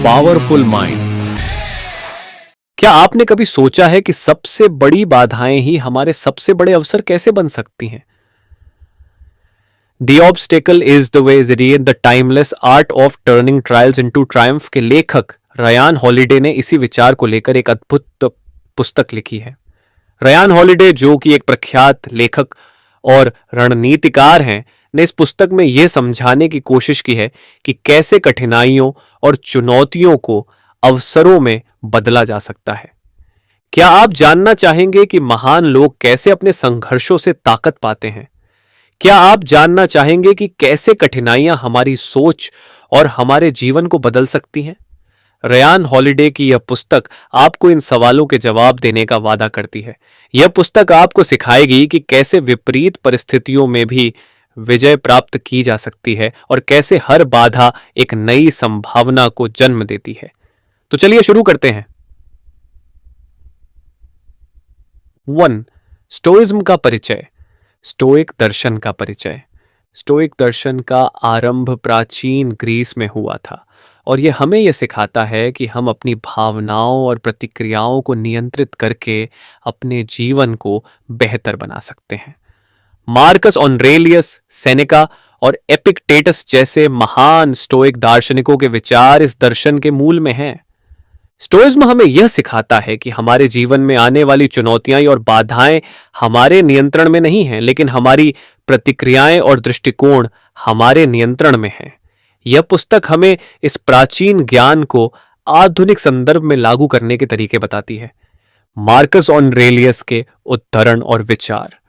Powerful minds. क्या आपने कभी सोचा है कि सबसे बड़ी बाधाएं ही हमारे सबसे बड़े अवसर कैसे बन सकती हैं? The obstacle is the way is the timeless art of turning trials into Triumph के लेखक रयान हॉलिडे ने इसी विचार को लेकर एक अद्भुत पुस्तक लिखी है। रयान हॉलिडे, जो कि एक प्रख्यात लेखक और रणनीतिकार हैं, ने इस पुस्तक में यह समझाने की कोशिश की है कि कैसे कठिनाइयों और चुनौतियों को अवसरों में बदला जा सकता है। क्या आप जानना चाहेंगे कि महान लोग कैसे अपने संघर्षों से ताकत पाते हैं? क्या आप जानना चाहेंगे कि कैसे कठिनाइयां हमारी सोच और हमारे जीवन को बदल सकती हैं? रयान हॉलिडे की यह पुस्तक आपको इन सवालों के जवाब देने का वादा करती है। यह पुस्तक आपको सिखाएगी कि कैसे विपरीत परिस्थितियों में भी विजय प्राप्त की जा सकती है और कैसे हर बाधा एक नई संभावना को जन्म देती है। तो चलिए शुरू करते हैं। 1. स्टोइज्म का परिचय। स्टोइक दर्शन का परिचय। स्टोइक दर्शन का आरंभ प्राचीन ग्रीस में हुआ था और यह हमें यह सिखाता है कि हम अपनी भावनाओं और प्रतिक्रियाओं को नियंत्रित करके अपने जीवन को बेहतर बना सकते हैं। मार्कस ऑरेलियस, सेनेका और एपिक्टेटस जैसे महान स्टोइक दार्शनिकों के विचार इस दर्शन के मूल में हैं। स्टोइज्म हमें यह सिखाता है कि हमारे जीवन में आने वाली चुनौतियां और बाधाएं हमारे नियंत्रण में नहीं हैं, लेकिन हमारी प्रतिक्रियाएं और दृष्टिकोण हमारे नियंत्रण में हैं। यह पुस्तक हमें इस प्राचीन ज्ञान को आधुनिक संदर्भ में लागू करने के तरीके बताती है। मार्कस ऑरेलियस के उद्धरण और विचार।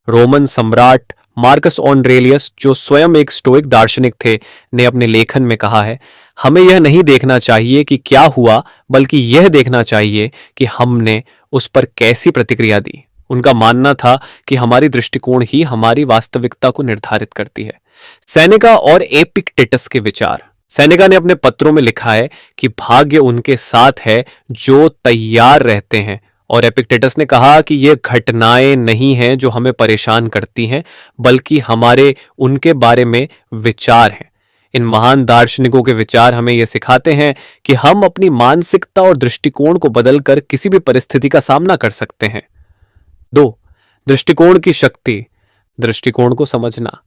रोमन सम्राट मार्कस ऑरेलियस, जो स्वयं एक स्टोइक दार्शनिक थे, ने अपने लेखन में कहा है, हमें यह नहीं देखना चाहिए कि क्या हुआ, बल्कि यह देखना चाहिए कि हमने उस पर कैसी प्रतिक्रिया दी। उनका मानना था कि हमारी दृष्टिकोण ही हमारी वास्तविकता को निर्धारित करती है। सेनेका और एपिक्टेटस के विचार। सेनेका ने अपने पत्रों में लिखा है कि भाग्य उनके साथ है जो तैयार रहते हैं, और एपिक्टेटस ने कहा कि ये घटनाएं नहीं हैं जो हमें परेशान करती हैं, बल्कि हमारे उनके बारे में विचार हैं। इन महान दार्शनिकों के विचार हमें यह सिखाते हैं कि हम अपनी मानसिकता और दृष्टिकोण को बदलकर किसी भी परिस्थिति का सामना कर सकते हैं। 2. दृष्टिकोण की शक्ति। दृष्टिकोण को समझना।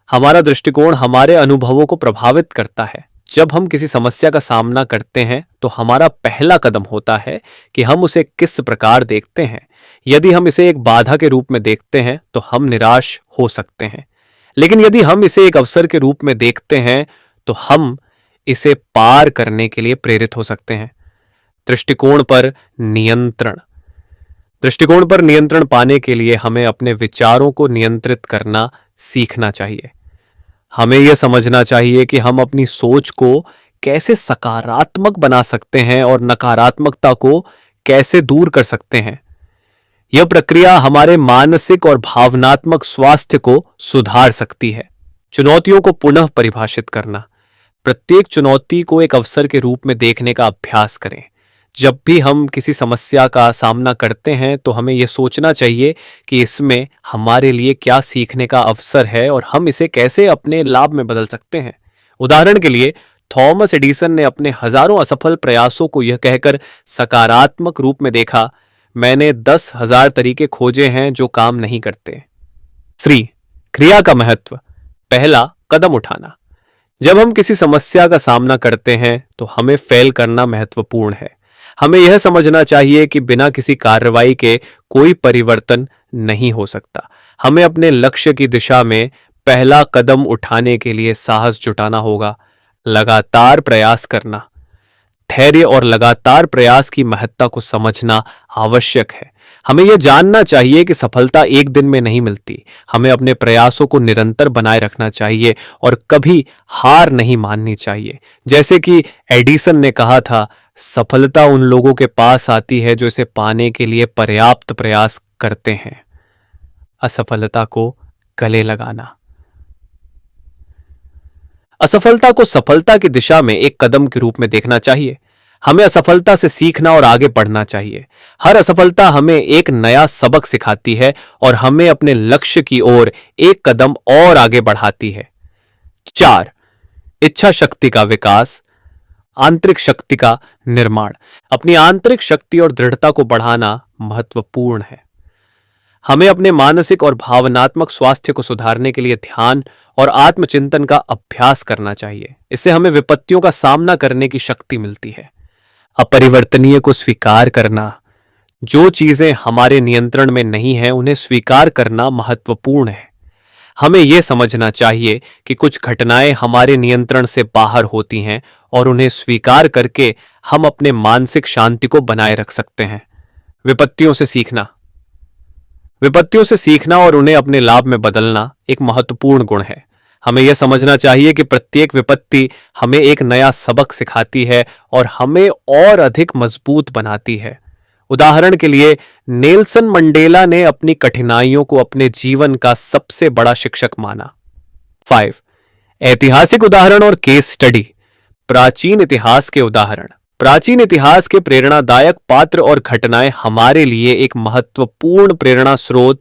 हमारा दृष्टिकोण हमारे अनुभवों को प्रभावित करता है। जब हम किसी समस्या का सामना करते हैं तो हमारा पहला कदम होता है कि हम उसे किस प्रकार देखते हैं। यदि हम इसे एक बाधा के रूप में देखते हैं तो हम निराश हो सकते हैं, लेकिन यदि हम इसे एक अवसर के रूप में देखते हैं तो हम इसे पार करने के लिए प्रेरित हो सकते हैं। दृष्टिकोण पर नियंत्रण। दृष्टिकोण पर नियंत्रण पाने के लिए हमें अपने विचारों को नियंत्रित करना सीखना चाहिए। हमें यह समझना चाहिए कि हम अपनी सोच को कैसे सकारात्मक बना सकते हैं और नकारात्मकता को कैसे दूर कर सकते हैं। यह प्रक्रिया हमारे मानसिक और भावनात्मक स्वास्थ्य को सुधार सकती है। चुनौतियों को पुनः परिभाषित करना। प्रत्येक चुनौती को एक अवसर के रूप में देखने का अभ्यास करें। जब भी हम किसी समस्या का सामना करते हैं तो हमें यह सोचना चाहिए कि इसमें हमारे लिए क्या सीखने का अवसर है और हम इसे कैसे अपने लाभ में बदल सकते हैं। उदाहरण के लिए, थॉमस एडिसन ने अपने हजारों असफल प्रयासों को यह कहकर सकारात्मक रूप में देखा, मैंने 10,000 तरीके खोजे हैं जो काम नहीं करते। 3. क्रिया का महत्व। पहला कदम उठाना। जब हम किसी समस्या का सामना करते हैं तो हमें फेल करना महत्वपूर्ण है। हमें यह समझना चाहिए कि बिना किसी कार्रवाई के कोई परिवर्तन नहीं हो सकता। हमें अपने लक्ष्य की दिशा में पहला कदम उठाने के लिए साहस जुटाना होगा। लगातार प्रयास करना। धैर्य और लगातार प्रयास की महत्ता को समझना आवश्यक है। हमें यह जानना चाहिए कि सफलता एक दिन में नहीं मिलती। हमें अपने प्रयासों को निरंतर बनाए रखना चाहिए और कभी हार नहीं माननी चाहिए। जैसे कि एडिसन ने कहा था, सफलता उन लोगों के पास आती है जो इसे पाने के लिए पर्याप्त प्रयास करते हैं। असफलता को गले लगाना। असफलता को सफलता की दिशा में एक कदम के रूप में देखना चाहिए। हमें असफलता से सीखना और आगे बढ़ना चाहिए। हर असफलता हमें एक नया सबक सिखाती है और हमें अपने लक्ष्य की ओर एक कदम और आगे बढ़ाती है। 4. इच्छा शक्ति का विकास। आंतरिक शक्ति का निर्माण। अपनी आंतरिक शक्ति और दृढ़ता को बढ़ाना महत्वपूर्ण है। हमें अपने मानसिक और भावनात्मक स्वास्थ्य को सुधारने के लिए ध्यान और आत्मचिंतन का अभ्यास करना चाहिए। इससे हमें विपत्तियों का सामना करने की शक्ति मिलती है। अपरिवर्तनीय को स्वीकार करना। जो चीजें हमारे नियंत्रण में नहीं है उन्हें स्वीकार करना महत्वपूर्ण है। हमें यह समझना चाहिए कि कुछ घटनाएं हमारे नियंत्रण से बाहर होती हैं और उन्हें स्वीकार करके हम अपने मानसिक शांति को बनाए रख सकते हैं। विपत्तियों से सीखना। विपत्तियों से सीखना और उन्हें अपने लाभ में बदलना एक महत्वपूर्ण गुण है। हमें यह समझना चाहिए कि प्रत्येक विपत्ति हमें एक नया सबक सिखाती है और हमें और अधिक मजबूत बनाती है। उदाहरण के लिए, नेल्सन मंडेला ने अपनी कठिनाइयों को अपने जीवन का सबसे बड़ा शिक्षक माना। 5. ऐतिहासिक उदाहरण और केस स्टडी। प्राचीन इतिहास के उदाहरण। प्राचीन इतिहास के प्रेरणादायक पात्र और घटनाएं हमारे लिए एक महत्वपूर्ण प्रेरणा स्रोत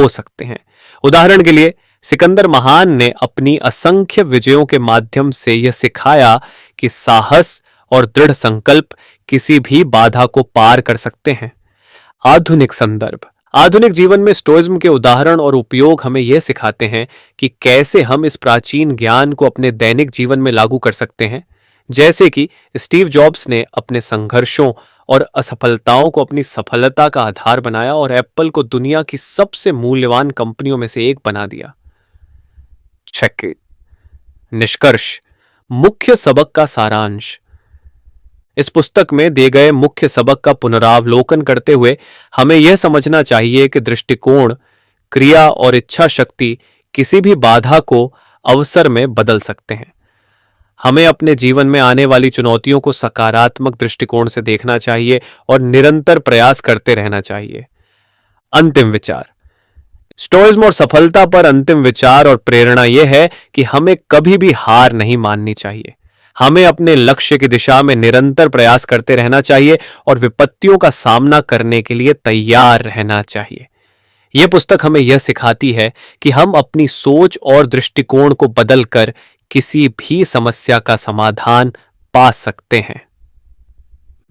हो सकते हैं। उदाहरण के लिए, सिकंदर महान ने अपनी असंख्य विजयों के माध्यम से यह सिखाया कि साहस और दृढ़ संकल्प किसी भी बाधा को पार कर सकते हैं। आधुनिक संदर्भ। आधुनिक जीवन में स्टोइज्म के उदाहरण और उपयोग हमें यह सिखाते हैं कि कैसे हम इस प्राचीन ज्ञान को अपने दैनिक जीवन में लागू कर सकते हैं। जैसे कि स्टीव जॉब्स ने अपने संघर्षों और असफलताओं को अपनी सफलता का आधार बनाया और एप्पल को दुनिया की सबसे मूल्यवान कंपनियों में से एक बना दिया। चेक। निष्कर्ष। मुख्य सबक का सारांश। इस पुस्तक में दिए गए मुख्य सबक का पुनरावलोकन करते हुए हमें यह समझना चाहिए कि दृष्टिकोण, क्रिया और इच्छा शक्ति किसी भी बाधा को अवसर में बदल सकते हैं। हमें अपने जीवन में आने वाली चुनौतियों को सकारात्मक दृष्टिकोण से देखना चाहिए और निरंतर प्रयास करते रहना चाहिए। अंतिम विचार। स्टोइज्म और सफलता पर अंतिम विचार और प्रेरणा यह है कि हमें कभी भी हार नहीं माननी चाहिए। हमें अपने लक्ष्य की दिशा में निरंतर प्रयास करते रहना चाहिए और विपत्तियों का सामना करने के लिए तैयार रहना चाहिए। यह पुस्तक हमें यह सिखाती है कि हम अपनी सोच और दृष्टिकोण को बदलकर किसी भी समस्या का समाधान पा सकते हैं।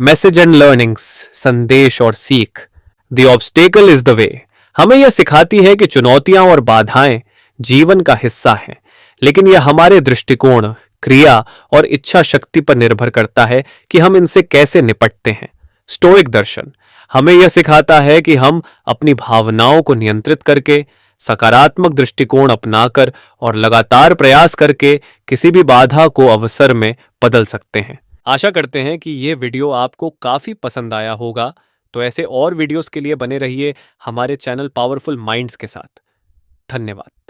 Message and learnings. संदेश और सीख। The obstacle is the way. हमें यह सिखाती है कि चुनौतियां और बाधाएं जीवन का हिस्सा हैं, लेकिन यह हमारे दृष्टिकोण, क्रिया और इच्छा शक्ति पर निर्भर करता है कि हम इनसे कैसे निपटते हैं। स्टोइक दर्शन हमें यह सिखाता है कि हम अपनी भावनाओं को नियंत्रित करके, सकारात्मक दृष्टिकोण अपनाकर और लगातार प्रयास करके किसी भी बाधा को अवसर में बदल सकते हैं। आशा करते हैं कि ये वीडियो आपको काफी पसंद आया होगा। तो ऐसे और वीडियोस के लिए बने रहिए हमारे चैनल पावरफुल माइंड्स के साथ। धन्यवाद।